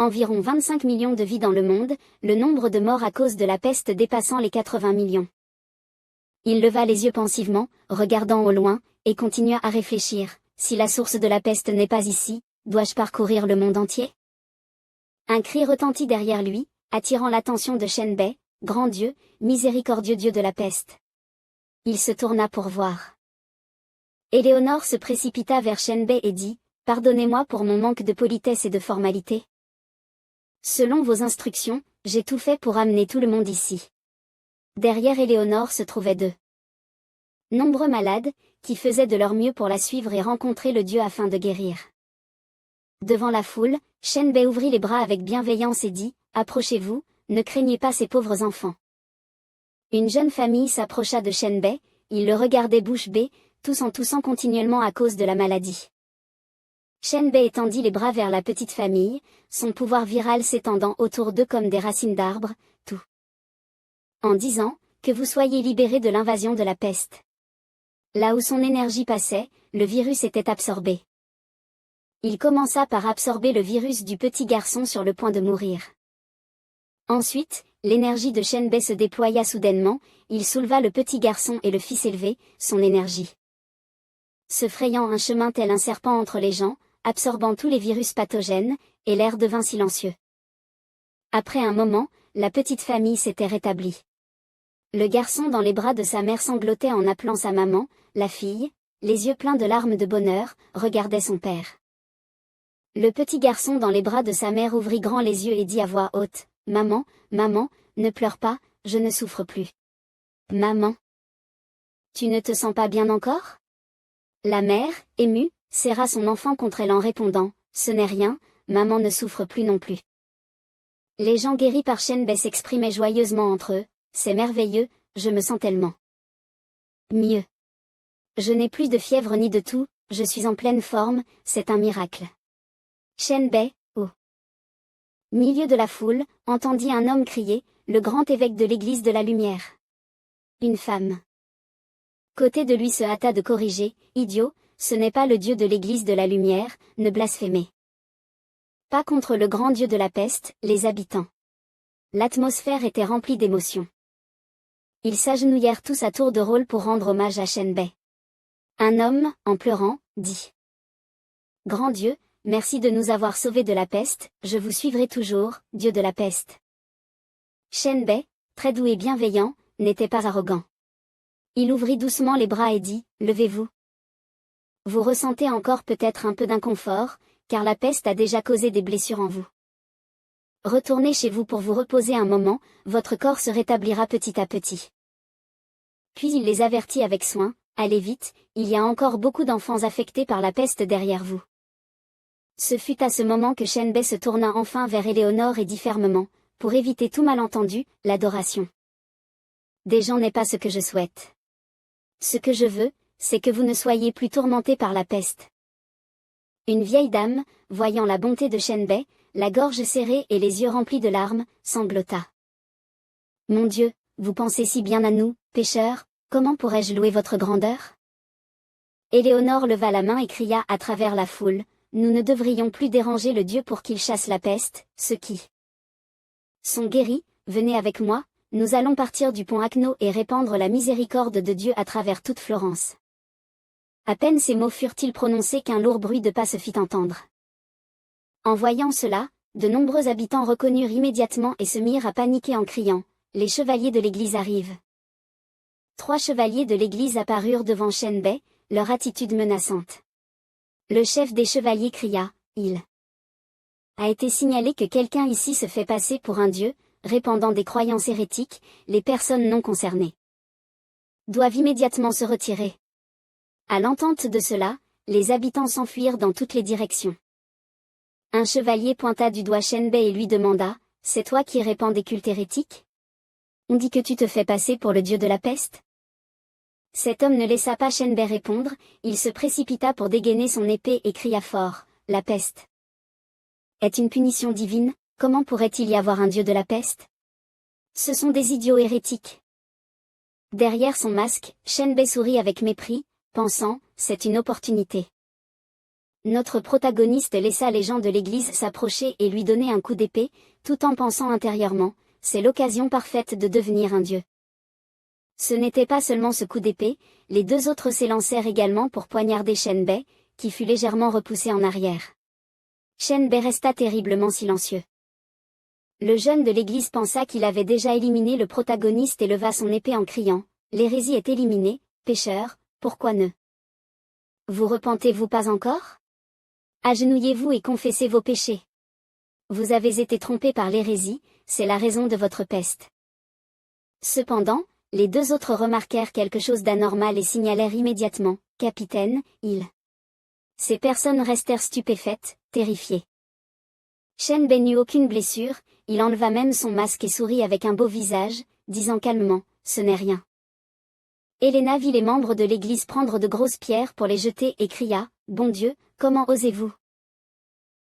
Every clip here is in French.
Environ 25 millions de vies dans le monde, le nombre de morts à cause de la peste dépassant les 80 millions. Il leva les yeux pensivement, regardant au loin, et continua à réfléchir. Si la source de la peste n'est pas ici, dois-je parcourir le monde entier? Un cri retentit derrière lui, attirant l'attention de Shenbei. Grand Dieu, miséricordieux Dieu de la peste. Il se tourna pour voir. Éléonore se précipita vers Shenbei et dit, « Pardonnez-moi pour mon manque de politesse et de formalité. Selon vos instructions, j'ai tout fait pour amener tout le monde ici. » Derrière Éléonore se trouvaient deux nombreux malades, qui faisaient de leur mieux pour la suivre et rencontrer le Dieu afin de guérir. Devant la foule, Shenbei ouvrit les bras avec bienveillance et dit, « Approchez-vous, ne craignez pas ces pauvres enfants. » Une jeune famille s'approcha de Shenbei, ils le regardaient bouche bée, tous en toussant continuellement à cause de la maladie. Shenbei étendit les bras vers la petite famille, son pouvoir viral s'étendant autour d'eux comme des racines d'arbres, tout en disant, « Que vous soyez libérés de l'invasion de la peste. » Là où son énergie passait, le virus était absorbé. Il commença par absorber le virus du petit garçon sur le point de mourir. Ensuite, l'énergie de Shenbei se déploya soudainement, il souleva le petit garçon et le fit s'élever, son énergie se frayant un chemin tel un serpent entre les gens, absorbant tous les virus pathogènes, et l'air devint silencieux. Après un moment, la petite famille s'était rétablie. Le garçon dans les bras de sa mère sanglotait en appelant sa maman, la fille, les yeux pleins de larmes de bonheur, regardait son père. Le petit garçon dans les bras de sa mère ouvrit grand les yeux et dit à voix haute, « Maman, maman, ne pleure pas, je ne souffre plus. »« Maman, tu ne te sens pas bien encore ?» La mère, émue, serra son enfant contre elle en répondant, « Ce n'est rien, maman ne souffre plus non plus. » Les gens guéris par Shenbei s'exprimaient joyeusement entre eux, « C'est merveilleux, je me sens tellement mieux. Je n'ai plus de fièvre ni de toux, je suis en pleine forme, c'est un miracle. » Shenbei, au milieu de la foule, entendit un homme crier, le grand évêque de l'église de la lumière. Une femme côté de lui se hâta de corriger, « Idiot, ce n'est pas le Dieu de l'église de la lumière, ne blasphémez pas contre le grand Dieu de la peste, les habitants. » L'atmosphère était remplie d'émotions. Ils s'agenouillèrent tous à tour de rôle pour rendre hommage à Shenbei. Un homme, en pleurant, dit, « Grand Dieu, merci de nous avoir sauvés de la peste, je vous suivrai toujours, Dieu de la peste. » Shenbei, très doux et bienveillant, n'était pas arrogant. Il ouvrit doucement les bras et dit, « Levez-vous. Vous ressentez encore peut-être un peu d'inconfort, car la peste a déjà causé des blessures en vous. Retournez chez vous pour vous reposer un moment, votre corps se rétablira petit à petit. » Puis il les avertit avec soin, « Allez vite, il y a encore beaucoup d'enfants affectés par la peste derrière vous. » Ce fut à ce moment que Shenbei se tourna enfin vers Éléonore et dit fermement, « Pour éviter tout malentendu, l'adoration des gens n'est pas ce que je souhaite. Ce que je veux, c'est que vous ne soyez plus tourmentés par la peste. » Une vieille dame, voyant la bonté de Shenbei, la gorge serrée et les yeux remplis de larmes, sanglota. « Mon Dieu, vous pensez si bien à nous, pécheurs, comment pourrais-je louer votre grandeur? » Éléonore leva la main et cria à travers la foule, « Nous ne devrions plus déranger le Dieu pour qu'il chasse la peste, ceux qui sont guéris, venez avec moi, nous allons partir du pont Acno et répandre la miséricorde de Dieu à travers toute Florence. » À peine ces mots furent-ils prononcés qu'un lourd bruit de pas se fit entendre. En voyant cela, de nombreux habitants reconnurent immédiatement et se mirent à paniquer en criant, « Les chevaliers de l'église arrivent. » 3 chevaliers de l'église apparurent devant Shenbei, leur attitude menaçante. Le chef des chevaliers cria, « Il a été signalé que quelqu'un ici se fait passer pour un dieu, répandant des croyances hérétiques, les personnes non concernées doivent immédiatement se retirer. » À l'entente de cela, les habitants s'enfuirent dans toutes les directions. Un chevalier pointa du doigt Shenbei et lui demanda, « C'est toi qui répands des cultes hérétiques? On dit que tu te fais passer pour le dieu de la peste? » Cet homme ne laissa pas Shenbei répondre, il se précipita pour dégainer son épée et cria fort, « La peste est une punition divine, comment pourrait-il y avoir un dieu de la peste? Ce sont des idiots hérétiques. » Derrière son masque, Shenbei sourit avec mépris, pensant, « C'est une opportunité. Notre protagoniste laissa les gens de l'église s'approcher et lui donner un coup d'épée, tout en pensant intérieurement, c'est l'occasion parfaite de devenir un dieu. Ce n'était pas seulement ce coup d'épée, les deux autres s'élancèrent également pour poignarder Shenbei, qui fut légèrement repoussé en arrière. Shenbei resta terriblement silencieux. Le jeune de l'église pensa qu'il avait déjà éliminé le protagoniste et leva son épée en criant, « L'hérésie est éliminée, pécheur, pourquoi ne vous repentez-vous pas encore? Agenouillez-vous et confessez vos péchés. Vous avez été trompé par l'hérésie, c'est la raison de votre peste. » Cependant, les deux autres remarquèrent quelque chose d'anormal et signalèrent immédiatement, « Capitaine, il... » Ces personnes restèrent stupéfaites, terrifiées. Shenbei n'eut aucune blessure, il enleva même son masque et sourit avec un beau visage, disant calmement, « Ce n'est rien. » Helena vit les membres de l'église prendre de grosses pierres pour les jeter et cria, « Bon Dieu, comment osez-vous »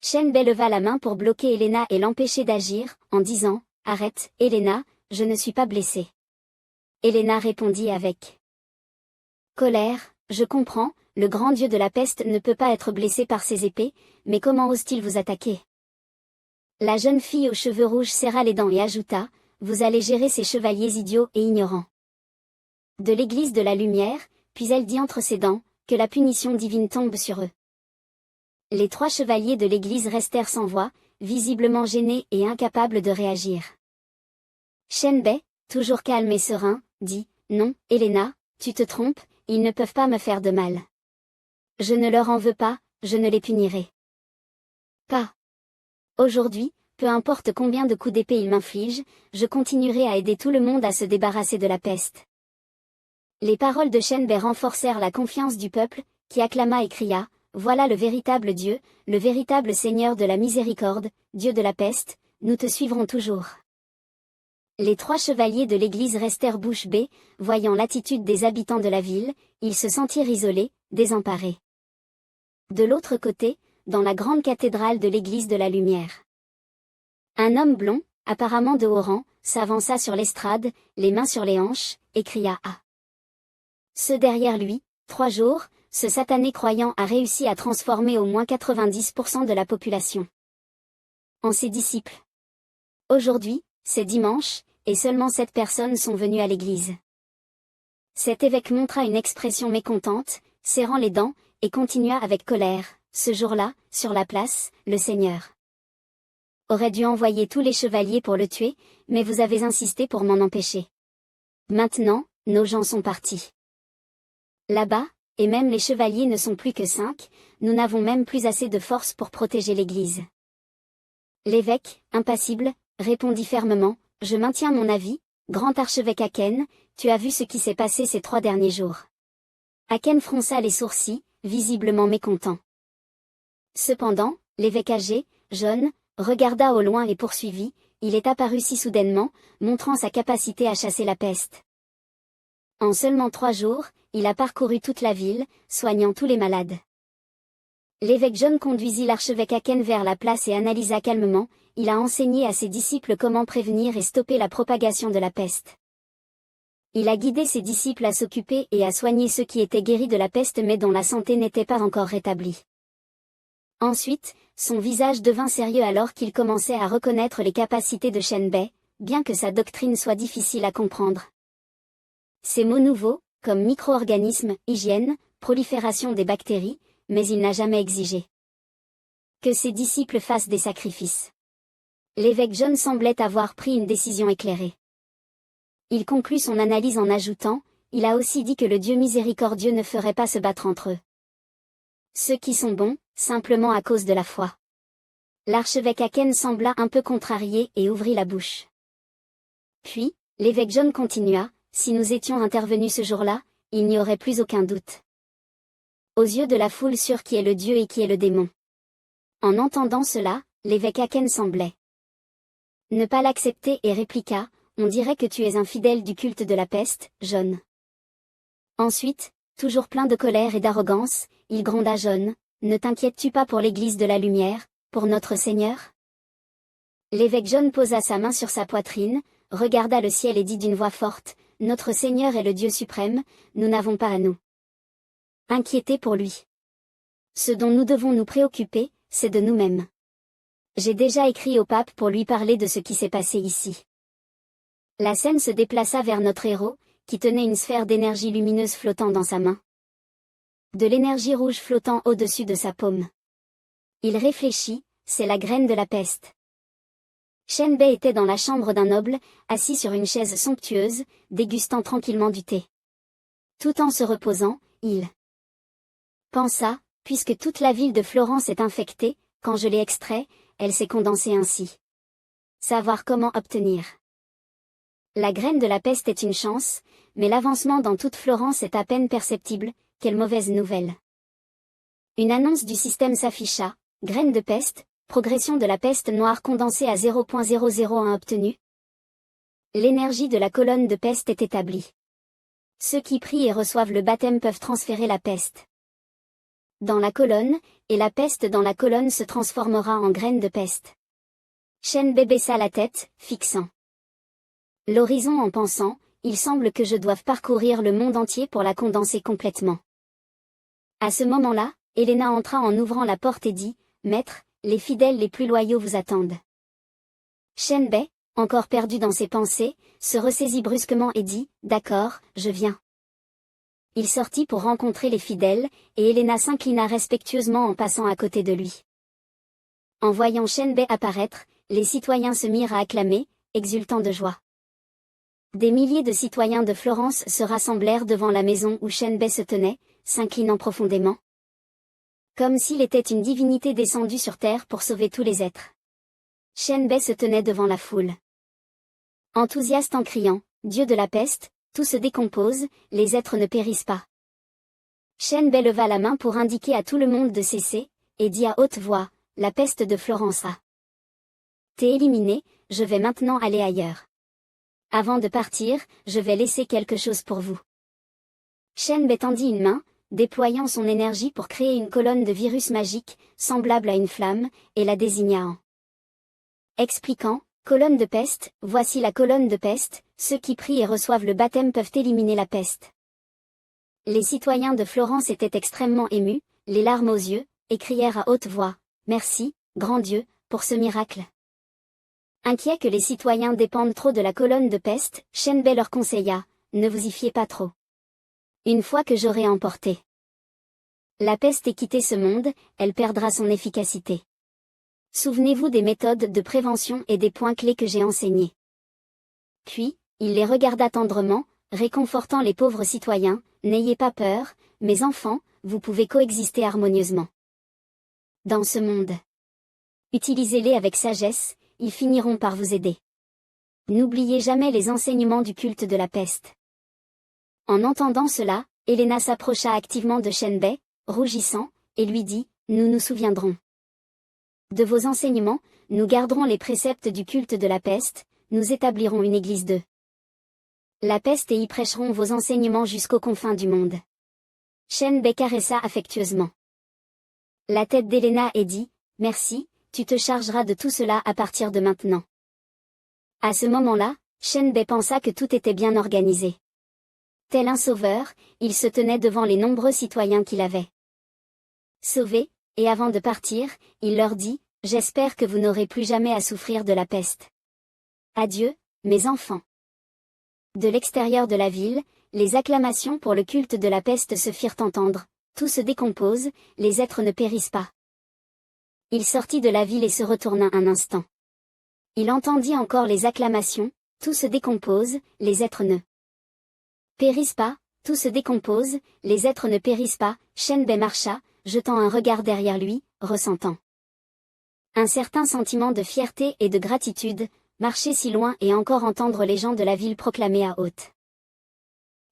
Shenbei leva la main pour bloquer Helena et l'empêcher d'agir, en disant, « Arrête, Helena, je ne suis pas blessée. » Helena répondit avec colère, « Je comprends, le grand dieu de la peste ne peut pas être blessé par ses épées, mais comment ose-t-il vous attaquer ?» La jeune fille aux cheveux rouges serra les dents et ajouta, « Vous allez gérer ces chevaliers idiots et ignorants. » De l'église de la lumière, puis elle dit entre ses dents, « Que la punition divine tombe sur eux. » Les trois chevaliers de l'église restèrent sans voix, visiblement gênés et incapables de réagir. Shenbei, toujours calme et serein, dit, « Non, Helena, tu te trompes, ils ne peuvent pas me faire de mal. Je ne leur en veux pas, je ne les punirai pas. Aujourd'hui, peu importe combien de coups d'épée ils m'infligent, je continuerai à aider tout le monde à se débarrasser de la peste. » Les paroles de Shenbei renforcèrent la confiance du peuple, qui acclama et cria, « Voilà le véritable Dieu, le véritable Seigneur de la miséricorde, Dieu de la peste, nous te suivrons toujours. » Les trois chevaliers de l'église restèrent bouche bée, voyant l'attitude des habitants de la ville, ils se sentirent isolés, désemparés. De l'autre côté, dans la grande cathédrale de l'église de la lumière. Un homme blond, apparemment de haut rang, s'avança sur l'estrade, les mains sur les hanches, et cria « Ah !» Ce derrière lui, 3 jours, ce satané croyant a réussi à transformer au moins 90% de la population en ses disciples. Aujourd'hui, c'est dimanche, et seulement 7 personnes sont venues à l'église. Cet évêque montra une expression mécontente, serrant les dents, et continua avec colère, « Ce jour-là, sur la place, le Seigneur aurait dû envoyer tous les chevaliers pour le tuer, mais vous avez insisté pour m'en empêcher. Maintenant, nos gens sont partis. Là-bas, et même les chevaliers ne sont plus que 5, nous n'avons même plus assez de force pour protéger l'église. » L'évêque, impassible, répondit fermement, « Je maintiens mon avis, grand archevêque Aken, tu as vu ce qui s'est passé ces 3 derniers jours. » Aken fronça les sourcils, visiblement mécontent. Cependant, l'évêque âgé, jaune, regarda au loin et poursuivit, « Il est apparu si soudainement, montrant sa capacité à chasser la peste. En seulement 3 jours, il a parcouru toute la ville, soignant tous les malades. » L'évêque John conduisit l'archevêque Aken vers la place et analysa calmement, il a enseigné à ses disciples comment prévenir et stopper la propagation de la peste. Il a guidé ses disciples à s'occuper et à soigner ceux qui étaient guéris de la peste mais dont la santé n'était pas encore rétablie. Ensuite, son visage devint sérieux alors qu'il commençait à reconnaître les capacités de Shenbei, bien que sa doctrine soit difficile à comprendre. Ces mots nouveaux, comme micro-organismes, hygiène, prolifération des bactéries, mais il n'a jamais exigé que ses disciples fassent des sacrifices. L'évêque John semblait avoir pris une décision éclairée. Il conclut son analyse en ajoutant, il a aussi dit que le Dieu miséricordieux ne ferait pas se battre entre eux. Ceux qui sont bons, simplement à cause de la foi. L'archevêque Aken sembla un peu contrarié et ouvrit la bouche. Puis, l'évêque John continua, si nous étions intervenus ce jour-là, il n'y aurait plus aucun doute aux yeux de la foule sur qui est le Dieu et qui est le démon. En entendant cela, l'évêque Aken semblait ne pas l'accepter et répliqua, on dirait que tu es un fidèle du culte de la peste, John. Ensuite, toujours plein de colère et d'arrogance, il gronda John, ne t'inquiètes-tu pas pour l'église de la lumière, pour notre Seigneur? L'évêque John posa sa main sur sa poitrine, regarda le ciel et dit d'une voix forte, notre Seigneur est le Dieu suprême, nous n'avons pas à nous inquiéter pour lui. Ce dont nous devons nous préoccuper, c'est de nous-mêmes. J'ai déjà écrit au pape pour lui parler de ce qui s'est passé ici. La scène se déplaça vers notre héros, qui tenait une sphère d'énergie lumineuse flottant dans sa main. De l'énergie rouge flottant au-dessus de sa paume. Il réfléchit, c'est la graine de la peste. Shenbei était dans la chambre d'un noble, assis sur une chaise somptueuse, dégustant tranquillement du thé. Tout en se reposant, il pensa, puisque toute la ville de Florence est infectée, quand je l'ai extrait, elle s'est condensée ainsi. Savoir comment obtenir. La graine de la peste est une chance, mais l'avancement dans toute Florence est à peine perceptible, quelle mauvaise nouvelle. Une annonce du système s'afficha, graine de peste, progression de la peste noire condensée à 0.001 obtenue. L'énergie de la colonne de peste est établie. Ceux qui prient et reçoivent le baptême peuvent transférer la peste dans la colonne, et la peste dans la colonne se transformera en graine de peste. Shenbei baissa la tête, fixant l'horizon en pensant, il semble que je doive parcourir le monde entier pour la condenser complètement. À ce moment-là, Elena entra en ouvrant la porte et dit, « Maître, les fidèles les plus loyaux vous attendent. » Shenbei, encore perdu dans ses pensées, se ressaisit brusquement et dit, « D'accord, je viens. » Il sortit pour rencontrer les fidèles, et Elena s'inclina respectueusement en passant à côté de lui. En voyant Shenbei apparaître, les citoyens se mirent à acclamer, exultant de joie. Des milliers de citoyens de Florence se rassemblèrent devant la maison où Shenbei se tenait, s'inclinant profondément. Comme s'il était une divinité descendue sur terre pour sauver tous les êtres. Shenbei se tenait devant la foule. Enthousiaste en criant, « Dieu de la peste, tout se décompose, les êtres ne périssent pas. » Shenbei leva la main pour indiquer à tout le monde de cesser, et dit à haute voix, « La peste de Florence a été éliminée, je vais maintenant aller ailleurs. Avant de partir, je vais laisser quelque chose pour vous. » Shenbei tendit une main, déployant son énergie pour créer une colonne de virus magique, semblable à une flamme, et la désigna en expliquant, « Colonne de peste, voici la colonne de peste, ceux qui prient et reçoivent le baptême peuvent éliminer la peste. » Les citoyens de Florence étaient extrêmement émus, les larmes aux yeux, et crièrent à haute voix, « Merci, grand Dieu, pour ce miracle. » Inquiets que les citoyens dépendent trop de la colonne de peste, Shenbei leur conseilla, « Ne vous y fiez pas trop. Une fois que j'aurai emporté la peste et quitté ce monde, elle perdra son efficacité. Souvenez-vous des méthodes de prévention et des points clés que j'ai enseignés. » Puis, il les regarda tendrement, réconfortant les pauvres citoyens, « N'ayez pas peur, mes enfants, vous pouvez coexister harmonieusement dans ce monde. Utilisez-les avec sagesse, ils finiront par vous aider. N'oubliez jamais les enseignements du culte de la peste. » En entendant cela, Elena s'approcha activement de Shenbei, rougissant, et lui dit, « Nous nous souviendrons de vos enseignements, nous garderons les préceptes du culte de la peste, nous établirons une église de la peste et y prêcherons vos enseignements jusqu'aux confins du monde. » Shenbei caressa affectueusement la tête d'Elena et dit, « Merci, tu te chargeras de tout cela à partir de maintenant. » À ce moment-là, Shenbei pensa que tout était bien organisé. Tel un sauveur, il se tenait devant les nombreux citoyens qu'il avait sauvés, et avant de partir, il leur dit, « J'espère que vous n'aurez plus jamais à souffrir de la peste. Adieu, mes enfants. » De l'extérieur de la ville, les acclamations pour le culte de la peste se firent entendre, tout se décompose, les êtres ne périssent pas. Il sortit de la ville et se retourna un instant. Il entendit encore les acclamations, tout se décompose, les êtres ne périssent pas, tout se décompose, les êtres ne périssent pas. Shenbei marcha, jetant un regard derrière lui, ressentant un certain sentiment de fierté et de gratitude, marcher si loin et encore entendre les gens de la ville proclamer à haute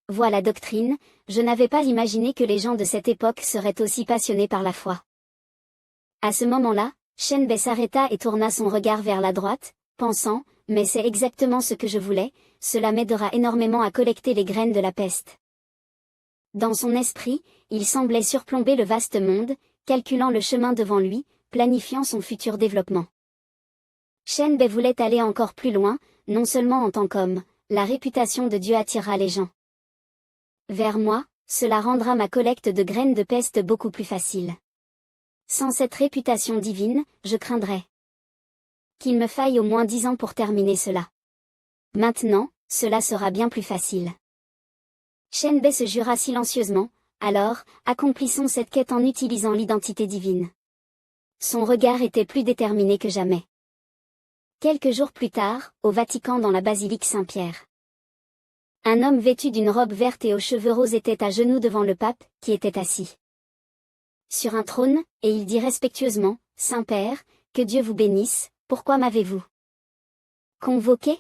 voix la doctrine, je n'avais pas imaginé que les gens de cette époque seraient aussi passionnés par la foi. À ce moment-là, Shenbei s'arrêta et tourna son regard vers la droite, pensant, « Mais c'est exactement ce que je voulais, cela m'aidera énormément à collecter les graines de la peste. » Dans son esprit, il semblait surplomber le vaste monde, calculant le chemin devant lui, planifiant son futur développement. Shenbei voulait aller encore plus loin, non seulement en tant qu'homme, la réputation de Dieu attira les gens vers moi, cela rendra ma collecte de graines de peste beaucoup plus facile. Sans cette réputation divine, je craindrais qu'il me faille au moins 10 ans pour terminer cela. Maintenant, cela sera bien plus facile. Shenbei se jura silencieusement, alors, accomplissons cette quête en utilisant l'identité divine. Son regard était plus déterminé que jamais. Quelques jours plus tard, au Vatican dans la basilique Saint-Pierre. Un homme vêtu d'une robe verte et aux cheveux roses était à genoux devant le pape, qui était assis sur un trône, et il dit respectueusement, « Saint-Père, que Dieu vous bénisse, pourquoi m'avez-vous convoqué ?»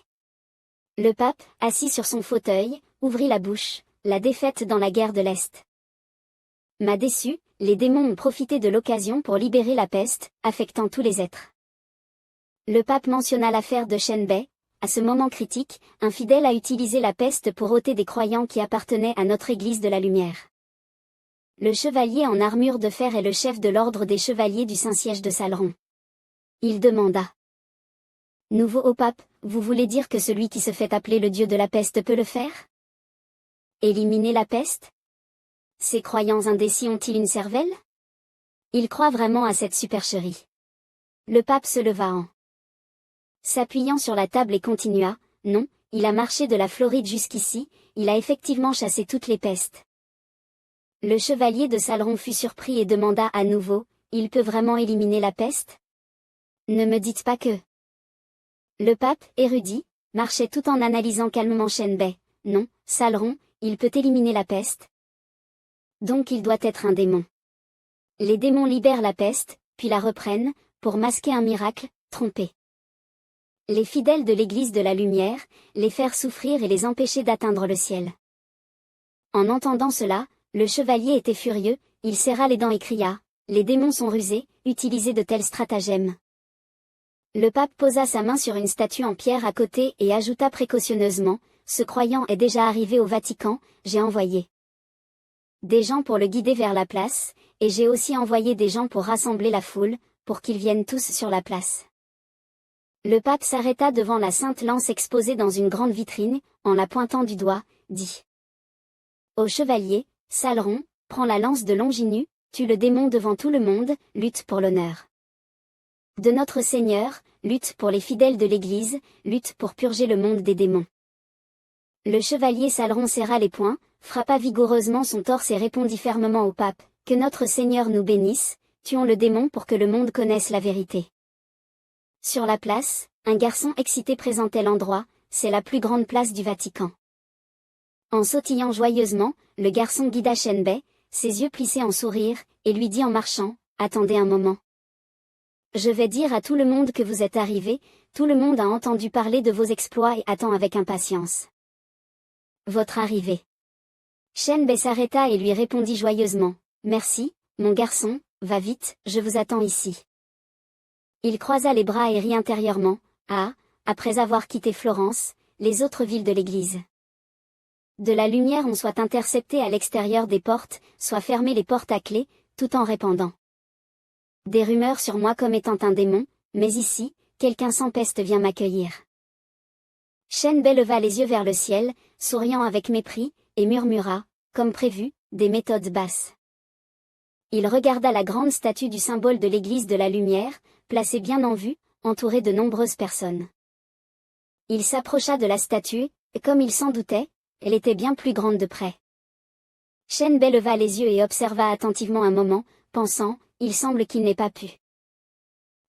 Le pape, assis sur son fauteuil, ouvrit la bouche, « La défaite dans la guerre de l'Est m'a déçu, les démons ont profité de l'occasion pour libérer la peste, affectant tous les êtres. » Le pape mentionna l'affaire de Shenbei. À ce moment critique, un fidèle a utilisé la peste pour ôter des croyants qui appartenaient à notre Église de la Lumière. Le chevalier en armure de fer est le chef de l'ordre des chevaliers du Saint-Siège de Saleron. Il demanda. Nouveau au pape, vous voulez dire que celui qui se fait appeler le dieu de la peste peut le faire? Éliminer la peste? Ces croyants indécis ont-ils une cervelle? Ils croient vraiment à cette supercherie. Le pape se leva en s'appuyant sur la table et continua, non, il a marché de la Floride jusqu'ici, il a effectivement chassé toutes les pestes. Le chevalier de Saleron fut surpris et demanda à nouveau, il peut vraiment éliminer la peste? Ne me dites pas que... Le pape, érudit, marchait tout en analysant calmement Shenbei. Non, Saleron, il peut éliminer la peste. Donc il doit être un démon. Les démons libèrent la peste, puis la reprennent, pour masquer un miracle, tromper les fidèles de l'Église de la Lumière, les faire souffrir et les empêcher d'atteindre le ciel. En entendant cela, le chevalier était furieux, il serra les dents et cria, « Les démons sont rusés, utilisez de tels stratagèmes. » Le pape posa sa main sur une statue en pierre à côté et ajouta précautionneusement, « Ce croyant est déjà arrivé au Vatican, j'ai envoyé des gens pour le guider vers la place, et j'ai aussi envoyé des gens pour rassembler la foule, pour qu'ils viennent tous sur la place. » Le pape s'arrêta devant la sainte lance exposée dans une grande vitrine, en la pointant du doigt, dit au chevalier, « Saleron, prends la lance de Longinu, tue le démon devant tout le monde, lutte pour l'honneur de notre Seigneur, lutte pour les fidèles de l'Église, lutte pour purger le monde des démons. » Le chevalier Saleron serra les poings, frappa vigoureusement son torse et répondit fermement au pape, « Que notre Seigneur nous bénisse, tuons le démon pour que le monde connaisse la vérité. » Sur la place, un garçon excité présentait l'endroit, c'est la plus grande place du Vatican. En sautillant joyeusement, le garçon guida Shenbei, ses yeux plissés en sourire, et lui dit en marchant, « Attendez un moment. Je vais dire à tout le monde que vous êtes arrivé, tout le monde a entendu parler de vos exploits et attend avec impatience votre arrivée. » Shenbei s'arrêta et lui répondit joyeusement, « Merci, mon garçon, va vite, je vous attends ici. » Il croisa les bras et rit intérieurement, après avoir quitté Florence, les autres villes de l'Église de la Lumière ont soit intercepté à l'extérieur des portes, soit fermé les portes à clé, tout en répandant des rumeurs sur moi comme étant un démon, mais ici, quelqu'un sans peste vient m'accueillir. Shenbei leva les yeux vers le ciel, souriant avec mépris, et murmura, comme prévu, des méthodes basses. Il regarda la grande statue du symbole de l'Église de la Lumière, placée bien en vue, entourée de nombreuses personnes. Il s'approcha de la statue, et comme il s'en doutait, elle était bien plus grande de près. Shenbei leva les yeux et observa attentivement un moment, pensant, il semble qu'il n'ait pas pu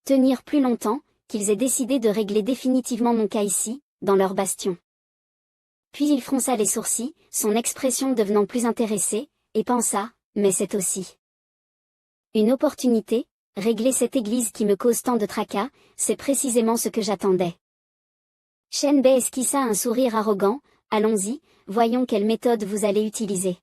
tenir plus longtemps, qu'ils aient décidé de régler définitivement mon cas ici, dans leur bastion. Puis il fronça les sourcils, son expression devenant plus intéressée, et pensa, mais c'est aussi une opportunité, régler cette église qui me cause tant de tracas, c'est précisément ce que j'attendais. Shenbei esquissa un sourire arrogant, allons-y, voyons quelle méthode vous allez utiliser.